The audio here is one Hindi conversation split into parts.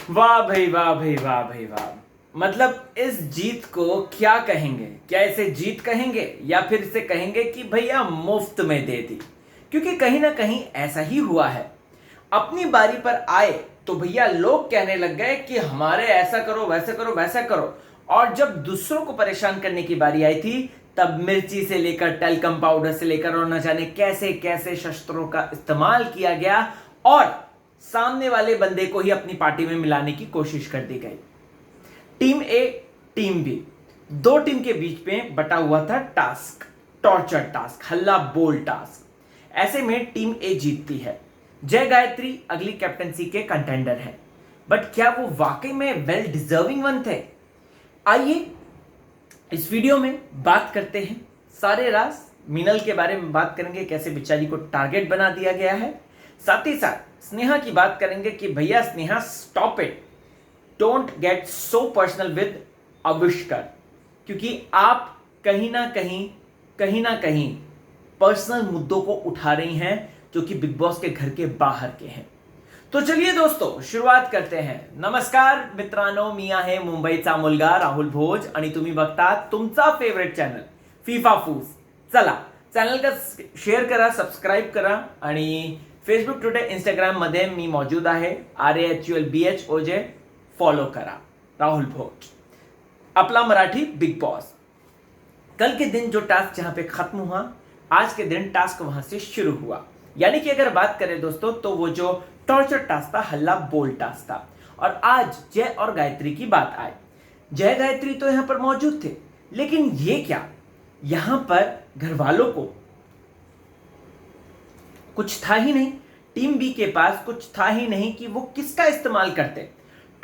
वाह भाई वाह भाई वाह भाई वाह। मतलब इस जीत को क्या कहेंगे? क्या इसे जीत कहेंगे या फिर इसे कहेंगे कि भैया मुफ्त में दे दी? क्योंकि कहीं ना कहीं ऐसा ही हुआ है। अपनी बारी पर आए तो भैया लोग कहने लग गए कि हमारे ऐसा करो वैसा करो वैसा करो, और जब दूसरों को परेशान करने की बारी आई थी तब मिर्ची से लेकर टेल्कम पाउडर से लेकर और न जाने कैसे कैसे शस्त्रों का इस्तेमाल किया गया और सामने वाले बंदे को ही अपनी पार्टी में मिलाने की कोशिश कर दी गई। टीम ए, टीम बी, दो टीम के बीच में बटा हुआ था टास्क, टॉर्चर टास्क, हल्ला बोल टास्क। ऐसे में टीम ए जीतती है। जय गायत्री अगली कैप्टनसी के कंटेंडर हैं, बट क्या वो वाकई में वेल डिजर्विंग वन थे? आइए इस वीडियो में बात करते हैं सारे राज। मीनल के बारे में बात करेंगे, कैसे बेचारी को टारगेट बना दिया गया है। साथ ही साथ स्नेहा की बात करेंगे कि भैया Sneha stop it, don't get so personal with Avishkar, क्योंकि आप कहीं ना कहीं पर्सनल मुद्दों को उठा रही हैं जो कि बिग बॉस के घर के बाहर के हैं। तो चलिए दोस्तों शुरुआत करते हैं। नमस्कार मित्रांनो, मी आहे मुंबईचा मुलगा राहुल भोज आणि तुम्ही बघता तुमचा फेवरेट चॅनल फिफा फूज। चला चॅनलला शेअर करा, सबस्क्राईब करा आणि फेसबुक, ट्विटर, इंस्टाग्राम मध्ये मी मौजूद आहे, RAHULBHOJ फॉलो करा, राहुल भोज। अपना मराठी बिग बॉस। कल के दिन जो टास्क जहां पे खत्म हुआ, आज के दिन टास्क वहां से शुरू हुआ। यानी कि अगर बात करें दोस्तों तो वो जो टॉर्चर टास्क था, हल्ला बोल टास्क था। और आज जय और गायत्री की बात आए। जय गायत्री तो यहां पर मौजूद थे, लेकिन ये क्या, यहां पर घर वालों को कुछ था ही नहीं, टीम बी के पास कुछ था ही नहीं कि वो किसका इस्तेमाल करते।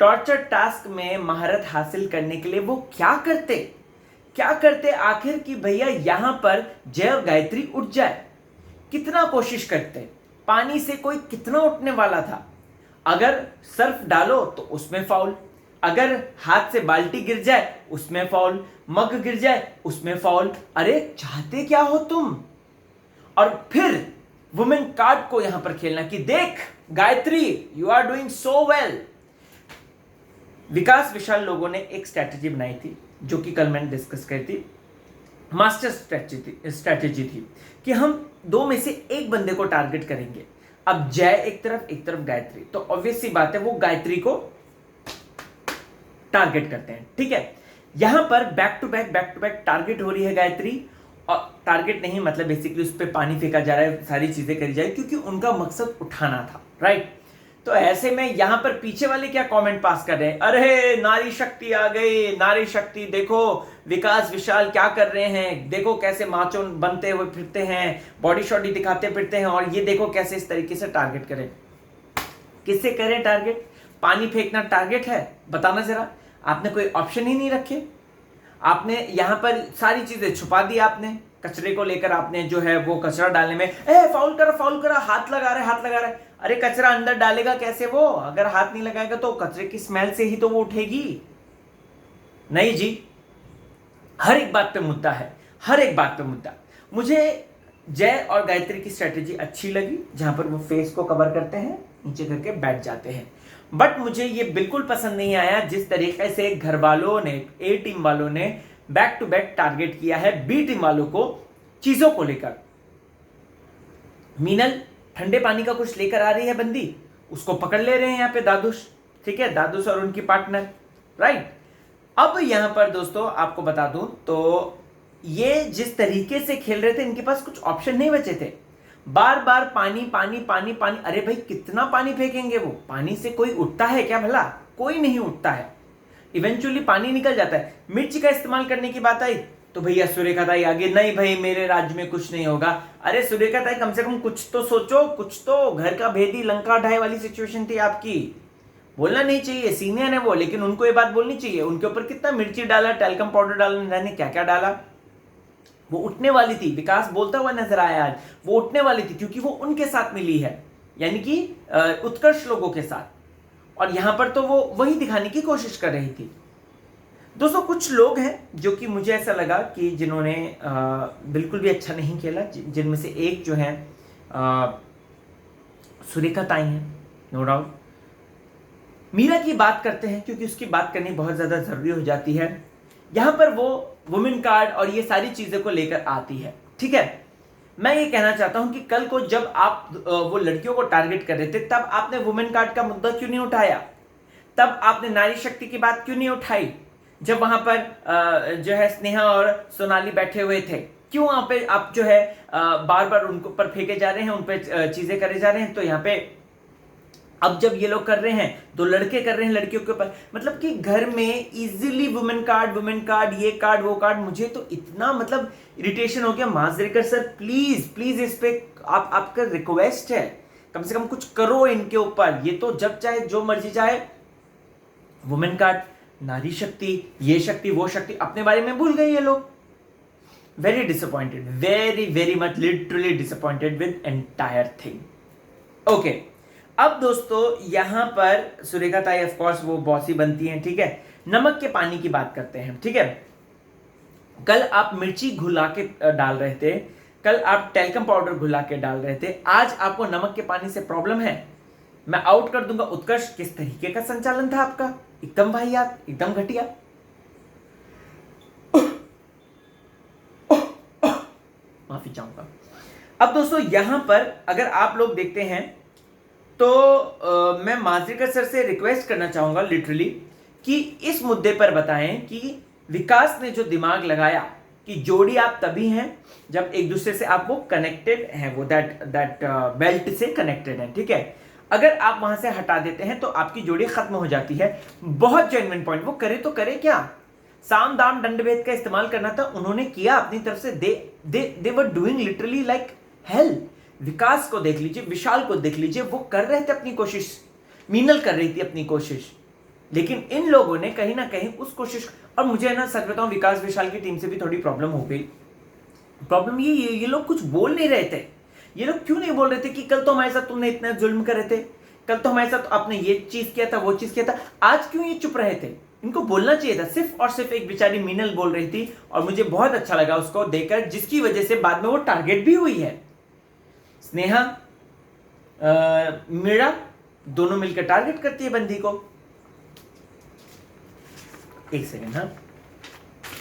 टॉर्चर टास्क में महारत हासिल करने के लिए वो क्या करते आखिर कि भैया यहां पर जय और गायत्री उठ जाए। कितना कोशिश करते, पानी से कोई कितना उठने वाला था। अगर सर्फ डालो तो उसमें फाउल, अगर हाथ से बाल्टी गिर जाए उसमें फाउल, मग गिर जाए उसमें फाउल। अरे चाहते क्या हो तुम? और फिर वुमेन कार्ड को यहां पर खेलना कि देख Gayatri you are doing so well. Vikas Vishal लोगों ने एक स्ट्रैटेजी बनाई थी जो कि कल मैंने डिस्कस करी थी। मास्टर स्ट्रैटेजी थी कि हम दो में से एक बंदे को टारगेट करेंगे। अब जय एक तरफ गायत्री, तो ऑब्वियस सी बात है वो गायत्री को टारगेट करते हैं। ठीक है, यहां पर बैक टू बैक टारगेट हो रही है गायत्री। और टारगेट नहीं मतलब बेसिकली उस पर पानी फेंका जा रहा है, सारी चीजें करी जाए क्योंकि उनका मकसद उठाना था, राइट। तो ऐसे में यहां पर पीछे वाले क्या कमेंट पास कर रहे हैं, अरे नारी शक्ति आ गई, नारी शक्ति, देखो विकास विशाल क्या कर रहे हैं, देखो कैसे माचो बनते हुए फिरते हैं, बॉडी शॉडी दिखाते फिरते हैं, और ये देखो कैसे इस तरीके से टारगेट करें। किससे करें टारगेट? पानी फेंकना टारगेट है? बताना जरा। आपने कोई ऑप्शन ही नहीं रखे। आपने यहां पर सारी चीजें छुपा दी। आपने कचरे को लेकर आपने जो है वो कचरा डालने में फाउल करा, हाथ लगा रहा है। अरे कचरा अंदर डालेगा कैसे वो? अगर हाथ नहीं लगाएगा तो कचरे की स्मेल से ही तो वो उठेगी। नहीं जी, हर एक बात पे मुद्दा है, हर एक बात पे मुद्दा। मुझे जय और गायत्री की स्ट्रेटेजी अच्छी लगी, जहां पर वो फेस को कवर करते हैं, नीचे करके बैठ जाते हैं। बट मुझे ये बिल्कुल पसंद नहीं आया जिस तरीके से घर वालों ने, ए टीम वालों ने बैक टू बैक टारगेट किया है बी टीम वालों को चीजों को लेकर। मीनल ठंडे पानी का कुछ लेकर आ रही है बंदी, उसको पकड़ ले रहे हैं यहाँ पे दादुश, ठीक है, दादुश और उनकी पार्टनर, राइट। अब यहां पर दोस्तों आपको बता दूं तो ये जिस तरीके से खेल रहे थे, इनके पास कुछ ऑप्शन नहीं बचे थे। बार बार पानी पानी पानी पानी। अरे भाई कितना पानी फेंकेंगे? वो पानी से कोई उठता है क्या भला? कोई नहीं उठता है, इवेंचुअली पानी निकल जाता है। मिर्ची का इस्तेमाल करने की बात आई तो भैया सुरेखा ताई आगे, नहीं भाई मेरे राज्य में कुछ नहीं होगा। अरे सुरेखा ताई कम से कम कुछ तो सोचो, कुछ तो। घर का भेदी लंका ढाई वाली सिचुएशन थी आपकी, बोलना नहीं चाहिए, सीनियर है वो, लेकिन उनको ये बात बोलनी चाहिए। उनके ऊपर कितना मिर्ची डाला, टेल्कम पाउडर डाला, जाने क्या क्या डाला। वो उठने वाली थी, विकास बोलता हुआ नजर आया आज, वो उठने वाली थी क्योंकि वो उनके साथ मिली है, यानी कि उत्कर्ष लोगों के साथ। और यहां पर तो वो वही दिखाने की कोशिश कर रही थी। दोस्तों कुछ लोग हैं जो कि मुझे ऐसा लगा कि जिन्होंने बिल्कुल भी अच्छा नहीं खेला, जिनमें से एक जो है सुरेखा ताई है, नो डाउट। मीरा की बात करते हैं क्योंकि उसकी बात करनी बहुत ज्यादा जरूरी हो जाती है। यहां पर वो वुमेन कार्ड और ये सारी चीजें को लेकर आती है। ठीक है, मैं ये कहना चाहता हूं कि कल को जब आप वो लड़कियों को टारगेट कर रहे थे तब आपने वुमेन कार्ड का मुद्दा क्यों नहीं उठाया? तब आपने नारी शक्ति की बात क्यों नहीं उठाई? जब वहां पर जो है स्नेहा और सोनाली बैठे हुए थे, क्यों वहां पे आप जो है बार बार उनको पर फेंके जा रहे हैं, उन पे चीजें करे जा रहे हैं? तो यहाँ पे अब जब ये लोग कर रहे हैं तो लड़के कर रहे हैं लड़कियों के ऊपर, मतलब कि घर में इजीली वुमेन कार्ड, ये कार्ड वो कार्ड। मुझे तो इतना मतलब इरिटेशन हो गया। माजरेकर सर प्लीज प्लीज इस पे आपका रिक्वेस्ट है, कम से कम कुछ करो इनके ऊपर। ये तो जब चाहे जो मर्जी चाहे वुमेन कार्ड, नारी शक्ति, ये शक्ति वो शक्ति, अपने बारे में भूल गए ये लोग। Very disappointed, very very much, literally disappointed with entire thing. Okay, अब दोस्तों यहां पर सुरेखा ताई ऑफ कोर्स वो बॉसी बनती हैं। ठीक है, नमक के पानी की बात करते हैं। ठीक है, कल आप मिर्ची घुला के डाल रहे थे, कल आप टेल्कम पाउडर घुला के डाल रहे थे, आज आपको नमक के पानी से प्रॉब्लम है। मैं आउट कर दूंगा। उत्कर्ष, किस तरीके का संचालन था आपका? एकदम वाहियात, एकदम घटिया। माफी चाहूंगा। अब दोस्तों यहां पर अगर आप लोग देखते हैं तो मैं माजरेकर सर से रिक्वेस्ट करना चाहूंगा लिटरली कि इस मुद्दे पर बताएं कि विकास ने जो दिमाग लगाया कि जोड़ी आप तभी हैं जब एक दूसरे से आप वो कनेक्टेड हैं, वो दैट बेल्ट से कनेक्टेड हैं। ठीक है, अगर आप वहां से हटा देते हैं तो आपकी जोड़ी खत्म हो जाती है। बहुत जेन्युइन पॉइंट। वो करे तो करे क्या? साम दाम दंड भेद का इस्तेमाल करना था, उन्होंने किया अपनी तरफ से। They were doing literally like hell. Vikas को देख लीजिए, विशाल को देख लीजिए, वो कर रहे थे अपनी कोशिश, मीनल कर रही थी अपनी कोशिश, लेकिन इन लोगों ने कहीं ना कहीं उस कोशिश। और मुझे ना सच बताऊं, विकास विशाल की टीम से भी थोड़ी प्रॉब्लम हो गई। प्रॉब्लम ये लोग कुछ बोल नहीं रहे थे। ये लोग क्यों नहीं बोल रहे थे कि कल तो हमारे साथ तुमने इतना जुल्म कर रहे थे, कल तो हमारे साथ आपने ये चीज किया था, वो चीज किया था, आज क्यों ये चुप रहे थे? इनको बोलना चाहिए था। सिर्फ और सिर्फ एक बेचारी मीनल बोल रही थी और मुझे बहुत अच्छा लगा उसको देखकर, जिसकी वजह से बाद में वो टारगेट भी हुई है। स्नेहा मीरा दोनों मिलकर टारगेट करती है बंदी को। एक सेकेंड, हाँ,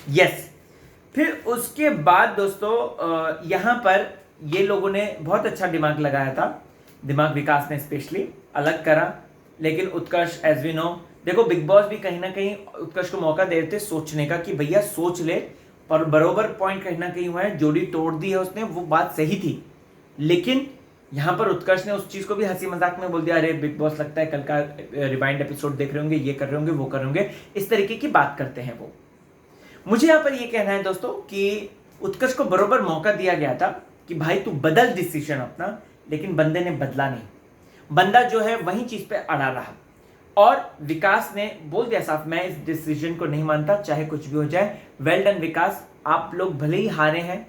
यस। फिर उसके बाद दोस्तों यहां पर ये लोगों ने बहुत अच्छा दिमाग लगाया था, दिमाग विकास ने स्पेशली अलग करा। लेकिन उत्कर्ष, एज वी नो, देखो बिग बॉस भी कहीं ना कहीं उत्कर्ष को मौका दे रहे थे सोचने का कि भैया सोच ले, पर बरोबर पॉइंट कहीं ना कहीं हुआ है, जोड़ी तोड़ दी है उसने, वो बात सही थी। लेकिन यहां पर उत्कर्ष ने उस चीज को भी हंसी मजाक में बोल दिया, अरे बिग बॉस लगता है कल का रिवाइंड एपिसोड देख रहे होंगे, ये कर रहे होंगे, वो कर रहे होंगे, इस तरीके की बात करते हैं वो। मुझे यहां पर ये कहना है दोस्तों कि उत्कर्ष को बरोबर मौका दिया गया था कि भाई तू बदल डिसीजन अपना, लेकिन बंदे ने बदला नहीं। बंदा जो है वही चीज पे अड़ा रहा और विकास ने बोल दिया साफ, मैं इस डिसीजन को नहीं मानता, चाहे कुछ भी हो जाए। वेल डन विकास, आप लोग भले ही हारे हैं,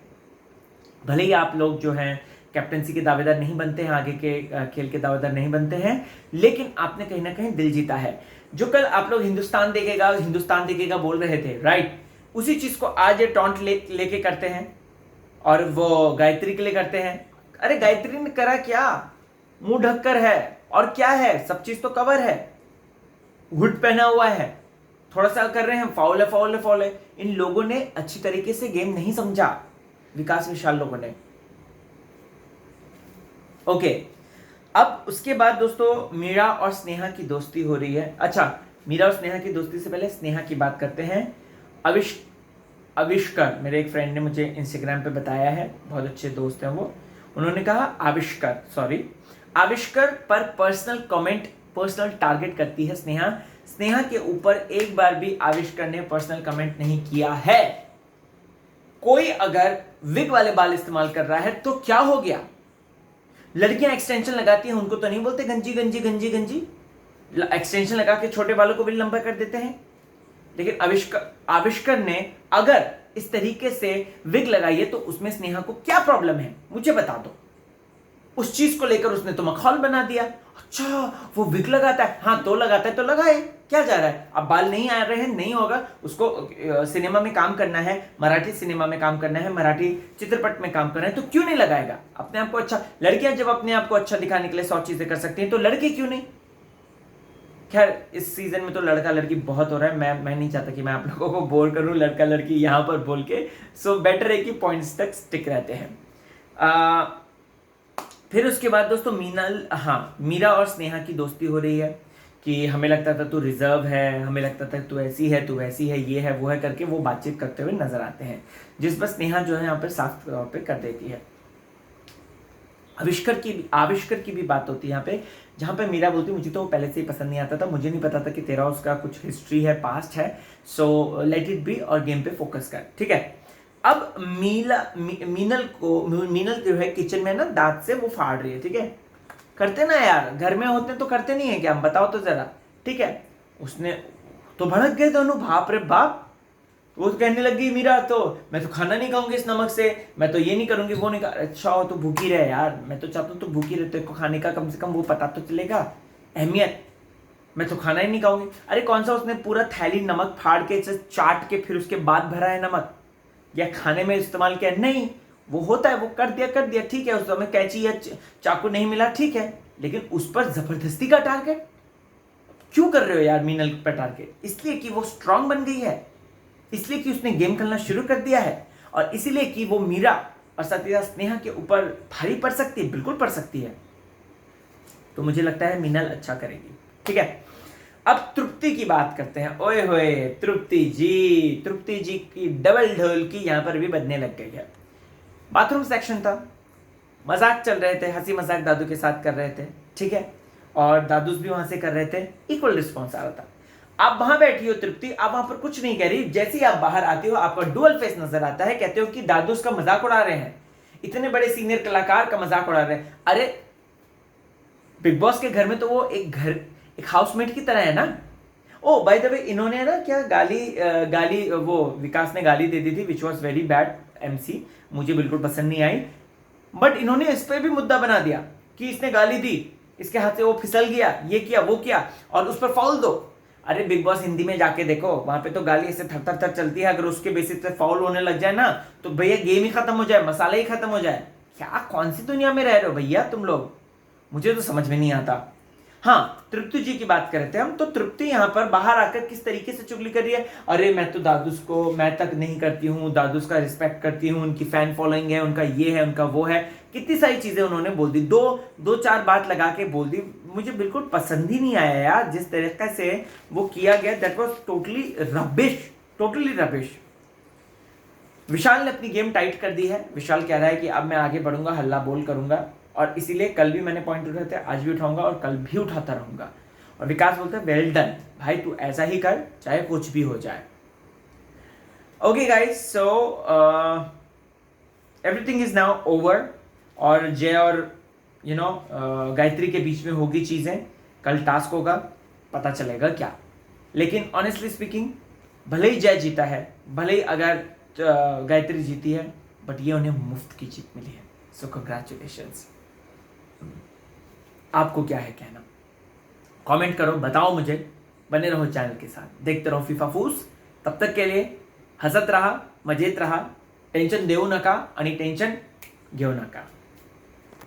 भले ही आप लोग जो हैं कैप्टनसी के दावेदार नहीं बनते हैं, आगे के खेल के दावेदार नहीं बनते हैं, लेकिन आपने कहीं ना कहीं दिल जीता है। जो कल आप लोग हिंदुस्तान देखेगा बोल रहे थे, राइट, उसी चीज को आज ये टॉन्ट लेके करते हैं और वो गायत्री के लिए करते हैं। अरे गायत्री ने करा क्या? मुंह ढककर है और क्या है, सब चीज तो कवर है, हुड पहना हुआ है, थोड़ा सा कर रहे हैं, फाउल है फाउल है फाउल है। इन लोगों ने अच्छी तरीके से गेम नहीं समझा, विकास विशाल लोगों ने। ओके, अब उसके बाद दोस्तों मीरा और स्नेहा की दोस्ती हो रही है। अच्छा, मीरा और स्नेहा की दोस्ती से पहले स्नेहा की बात करते हैं। आविष्कार, मेरे एक फ्रेंड ने मुझे इंस्टाग्राम पे बताया है, बहुत अच्छे दोस्त हैं वो, उन्होंने कहा आविष्कार पर पर्सनल कमेंट, पर्सनल टारगेट करती है स्नेहा। स्नेहा के ऊपर एक बार भी आविष्कार ने पर्सनल कमेंट नहीं किया है। कोई अगर विग वाले बाल इस्तेमाल कर रहा है तो क्या हो गया? लड़कियां एक्सटेंशन लगाती हैं, उनको तो नहीं बोलते गंजी गंजी गंजी गंजी, एक्सटेंशन लगा के छोटे बालों को भी लंबा कर देते हैं। लेकिन आविष्कार ने अगर इस तरीके से विग लगाई है तो उसमें स्नेहा को क्या प्रॉब्लम है, मुझे बता दो। उस चीज को लेकर उसने तो मखौल बना दिया। अच्छा, वो विग लगाता है, हाँ तो लगाता है तो लगाए, क्या जा रहा है? अब बाल नहीं आ रहे हैं, नहीं होगा, उसको सिनेमा में काम करना है, मराठी सिनेमा में काम करना है, मराठी चित्रपट में काम करना है, तो क्यों नहीं लगाएगा अपने आप को अच्छा? लड़कियां जब अपने आप को अच्छा दिखाने के लिए 100 चीजें कर सकती हैं तो लड़के क्यों नहीं? खैर इस सीजन में तो लड़का लड़की बहुत हो रहा है, मैं नहीं चाहता कि मैं आप लोगों को बोर करूं लड़का लड़की यहाँ पर बोल के। सो बेटर है कि पॉइंट्स तक स्टिक रहते हैं। फिर उसके बाद दोस्तों मीरा और स्नेहा की दोस्ती हो रही है कि हमें लगता था तू रिजर्व है, हमें लगता था तू ऐसी है, तू वैसी है, ये है वो है करके वो बातचीत करते हुए नजर आते हैं, जिस पर स्नेहा जो है यहाँ पर साफ तौर पे कर देती है। आविष्कार की भी बात होती है यहाँ पे, जहाँ पे मीरा बोलती है मुझे तो वो पहले से ही पसंद नहीं आता था, मुझे नहीं पता था कि तेरा उसका कुछ हिस्ट्री है, पास्ट है, सो लेट इट बी और गेम पे फोकस कर, ठीक है। अब मीनल जो है किचन में ना दांत से वो फाड़ रही है, ठीक है। करते ना यार, घर में होते तो करते नहीं है क्या, हम बताओ तो जरा, ठीक है। उसने तो भड़क गए दोनों, बाप रे बाप। वो तो कहने लगी मीरा, तो मैं तो खाना नहीं खाऊंगी इस नमक से, मैं तो ये नहीं करूंगी वो नहीं कर। अच्छा तो भूखी रहे यार, मैं तो चाहता हूँ तो भूखी रहे, तो खाने का कम से कम वो पता तो चलेगा अहमियत। मैं तो खाना ही नहीं खाऊंगी। अरे कौन सा उसने पूरा थैली नमक फाड़ के चाट के फिर उसके बाद भरा है नमक, या खाने में इस्तेमाल किया? नहीं, वो होता है, वो कर दिया ठीक है। उस समय कैंची या चाकू नहीं मिला, ठीक है, लेकिन उस पर जबरदस्ती का टारगेट क्यों कर रहे हो यार मीनल पर टारगेट? इसलिए कि वो स्ट्रांग बन गई है, इसलिए कि उसने गेम खेलना शुरू कर दिया है, और इसीलिए कि वो मीरा और सत्या स्नेहा के ऊपर भारी पड़ सकती है, बिल्कुल पड़ सकती है। तो मुझे लगता है मीनल अच्छा करेगी, ठीक है। अब तृप्ति की बात करते हैं। ओए होए, तृप्ति जी की डबल ढोल की यहां पर भी बजने लग गई है। बाथरूम सेक्शन था, मजाक चल रहे थे, हंसी मजाक दादू के साथ कर रहे थे, ठीक है, और दादूस भी वहां से कर रहे थे, इक्वल रिस्पॉन्स आ रहा था। आप वहां बैठी हो तृप्ति, आप वहां पर कुछ नहीं कह रही, जैसे ही आप बाहर आती हो आपका डुअल फेस नजर आता है, कहते हो कि दादूस का मजाक उड़ा रहे हैं, इतने बड़े सीनियर कलाकार का मजाक उड़ा रहे हैं। अरे बिग बॉस के घर में तो वो एक हाउसमेट की तरह है ना। ओ बाय द वे, इन्होंने ना क्या गाली वो विकास ने गाली दे दी थी, which was very bad MC, मुझे बिल्कुल पसंद नहीं आई, बट इन्होंने इस पर भी मुद्दा बना दिया कि इसने गाली दी, इसके हाथ से वो फिसल गया, ये किया वो किया, और उस पर फाउल दो। अरे बिग बॉस हिंदी में जाके देखो, वहां पे तो गाली ऐसे थर थर थर चलती है, अगर उसके बेसिस पे फाउल होने लग जाए ना तो भैया गेम ही खत्म हो जाए, मसाला ही खत्म हो जाए। क्या कौन सी दुनिया में रह रहे हो भैया तुम लोग, मुझे तो समझ में नहीं आता। हाँ, तृप्ति जी की बात कर रहे थे हम, तो तृप्ति यहाँ पर बाहर आकर किस तरीके से चुगली कर रही है। अरे मैं तो दादूस को मैं तक नहीं करती हूँ, दादूस का रिस्पेक्ट करती हूँ, उनकी फैन फॉलोइंग है, उनका ये है, उनका वो है, कितनी सारी चीजें उन्होंने बोल दी, दो चार बात लगा के बोल दी। मुझे बिल्कुल पसंद ही नहीं आया यार जिस तरीके से वो किया गया, दैट वॉज टोटली रबिश। विशाल ने अपनी गेम टाइट कर दी है। विशाल कह रहा है कि अब मैं आगे बढ़ूंगा, हल्ला बोल करूंगा, और इसीलिए कल भी मैंने पॉइंट उठाए थे, आज भी उठाऊंगा और कल भी उठाता रहूंगा। और विकास बोलता है वेल डन भाई, तू ऐसा ही कर चाहे कुछ भी हो जाए। Okay guys, so everything is now over, और जय और गायत्री के बीच में होगी चीजें, कल टास्क होगा, पता चलेगा क्या। लेकिन ऑनेस्टली स्पीकिंग, भले ही जय जीता है, भले ही अगर गायत्री जीती है, बट ये उन्हें मुफ्त की जीत मिली है, सो कंग्रेचुलेशंस। आपको क्या है कहना, कमेंट करो, बताओ मुझे, बने रहो चैनल के साथ, देखते रहो फीफा फूस। तब तक के लिए हसत रहा, मजेत रहा, टेन्शन देऊ नका आणि टेन्शन घेऊ नका।